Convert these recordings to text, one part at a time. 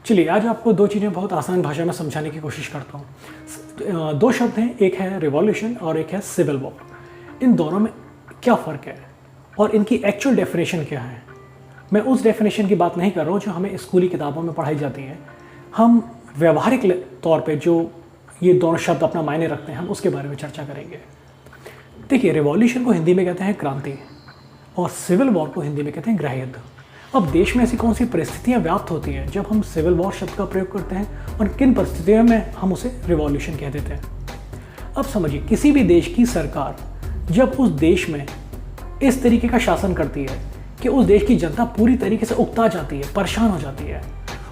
चलिए आज आपको दो चीज़ें बहुत आसान भाषा में समझाने की कोशिश करता हूँ। दो शब्द हैं, एक है रिवॉल्यूशन और एक है सिविल वॉर। इन दोनों में क्या फ़र्क है और इनकी एक्चुअल डेफिनेशन क्या है? मैं उस डेफिनेशन की बात नहीं कर रहा हूँ जो हमें स्कूली किताबों में पढ़ाई जाती है। हम व्यवहारिक तौर पे जो ये दोनों शब्द अपना मायने रखते हैं हम उसके बारे में चर्चा करेंगे। देखिए, रिवॉल्यूशन को हिंदी में कहते हैं क्रांति और सिविल वॉर को हिंदी में कहते हैं गृहयुद्ध। अब देश में ऐसी कौन सी परिस्थितियाँ व्याप्त होती हैं जब हम सिविल वॉर शब्द का प्रयोग करते हैं और किन परिस्थितियों में हम उसे रिवॉल्यूशन कह देते हैं? अब समझिए, किसी भी देश की सरकार जब उस देश में इस तरीके का शासन करती है कि उस देश की जनता पूरी तरीके से उकता जाती है, परेशान हो जाती है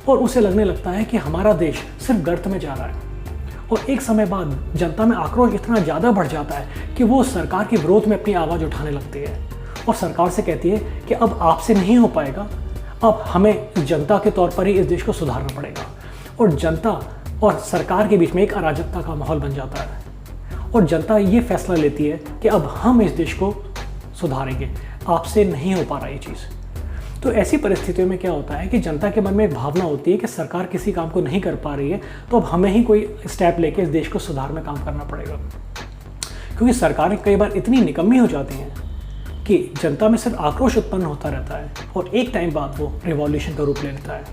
और उसे लगने लगता है कि हमारा देश सिर्फ गर्त में जा रहा है, और एक समय बाद जनता में आक्रोश इतना ज़्यादा बढ़ जाता है कि वो सरकार के विरोध में अपनी आवाज़ उठाने लगती है और सरकार से कहती है कि अब आपसे नहीं हो पाएगा, अब हमें जनता के तौर पर ही इस देश को सुधारना पड़ेगा। और जनता और सरकार के बीच में एक अराजकता का माहौल बन जाता है और जनता ये फैसला लेती है कि अब हम इस देश को सुधारेंगे, आपसे नहीं हो पा रहा ये चीज़। तो ऐसी परिस्थितियों में क्या होता है कि जनता के मन में एक भावना होती है कि सरकार किसी काम को नहीं कर पा रही है, तो अब हमें ही कोई स्टेप लेके इस देश को सुधार में काम करना पड़ेगा। क्योंकि सरकारें कई बार इतनी निकम्मी हो जाती हैं कि जनता में सिर्फ आक्रोश उत्पन्न होता रहता है और एक टाइम बाद वो रिवॉल्यूशन का रूप ले लेता है।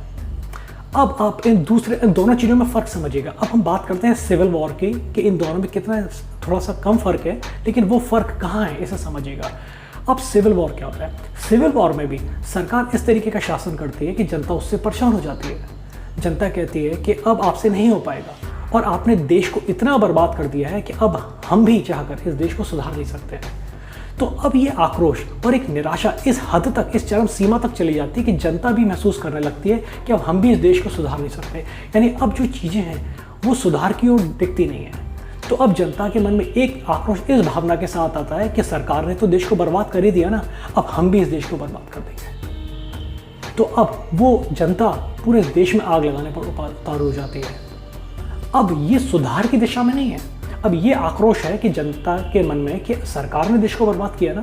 अब आप इन दोनों चीज़ों में फ़र्क समझिएगा। अब हम बात करते हैं सिविल वॉर की कि इन दोनों में कितना थोड़ा सा कम फ़र्क है, लेकिन वो फ़र्क कहाँ है इसे समझिएगा। अब सिविल वॉर क्या होता है? सिविल वॉर में भी सरकार इस तरीके का शासन करती है कि जनता उससे परेशान हो जाती है। जनता कहती है कि अब आपसे नहीं हो पाएगा और आपने देश को इतना बर्बाद कर दिया है कि अब हम भी चाहकर इस देश को सुधार नहीं सकते हैं। तो अब ये आक्रोश और एक निराशा इस हद तक, इस चरम सीमा तक चली जाती है कि जनता भी महसूस करने लगती है कि अब हम भी इस देश को सुधार नहीं सकते। यानी अब जो चीज़ें हैं वो सुधार की ओर दिखती नहीं है। तो अब जनता के मन में एक आक्रोश इस भावना के साथ आता है कि सरकार ने तो देश को बर्बाद कर ही दिया ना, अब हम भी इस देश को बर्बाद कर देंगे। तो अब वो जनता पूरे देश में आग लगाने पर उतारू हो जाती है। अब ये सुधार की दिशा में नहीं है, अब ये आक्रोश है कि जनता के मन में कि सरकार ने देश को बर्बाद किया ना,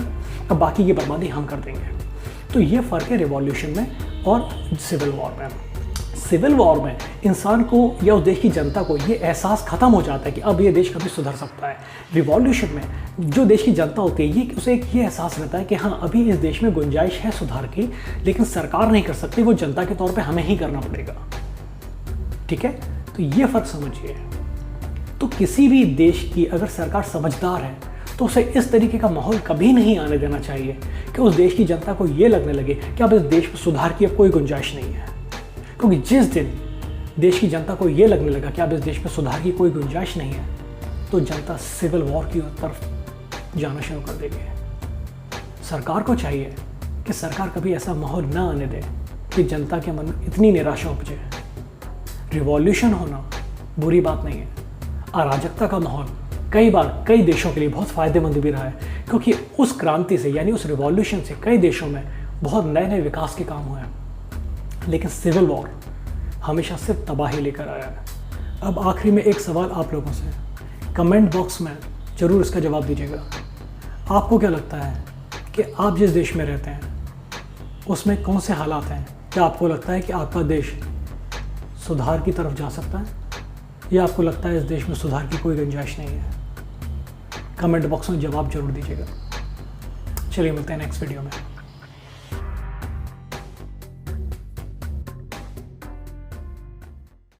अब बाकी की बर्बादी हम कर देंगे। तो ये फ़र्क है रिवॉल्यूशन में और सिविल वॉर में। सिविल वॉर में इंसान को या उस देश की जनता को ये एहसास ख़त्म हो जाता है कि अब ये देश कभी सुधर सकता है। रिवॉल्यूशन में जो देश की जनता होती है उसे एक ये एहसास रहता है कि हाँ, अभी इस देश में गुंजाइश है सुधार की, लेकिन सरकार नहीं कर सकती, वो जनता के तौर पर हमें ही करना पड़ेगा। ठीक है, तो ये फ़र्क समझिए। तो किसी भी देश की अगर सरकार समझदार है तो उसे इस तरीके का माहौल कभी नहीं आने देना चाहिए कि उस देश की जनता को ये लगने लगे कि अब इस देश में सुधार की अब कोई गुंजाइश नहीं है। क्योंकि जिस दिन देश की जनता को ये लगने लगा कि अब इस देश में सुधार की कोई गुंजाइश नहीं है, तो जनता सिविल वॉर की तरफ जाना शुरू कर देगी। सरकार को चाहिए कि सरकार कभी ऐसा माहौल ना आने दे कि जनता के मन में इतनी निराशा उपजे। रिवॉल्यूशन होना बुरी बात नहीं है। अराजकता का माहौल कई बार कई देशों के लिए बहुत फ़ायदेमंद भी रहा है, क्योंकि उस क्रांति से यानी उस रिवॉल्यूशन से कई देशों में बहुत नए नए विकास के काम हुए हैं। लेकिन सिविल वॉर हमेशा सिर्फ तबाही लेकर आया है। अब आखिरी में एक सवाल आप लोगों से, कमेंट बॉक्स में ज़रूर इसका जवाब दीजिएगा। आपको क्या लगता है कि आप जिस देश में रहते हैं उसमें कौन से हालात हैं? क्या आपको लगता है कि आपका देश सुधार की तरफ जा सकता है, या आपको लगता है इस देश में सुधार की कोई गुंजाइश नहीं है? कमेंट बॉक्स में जवाब जरूर दीजिएगा। चलिए मिलते हैं नेक्स्ट वीडियो में।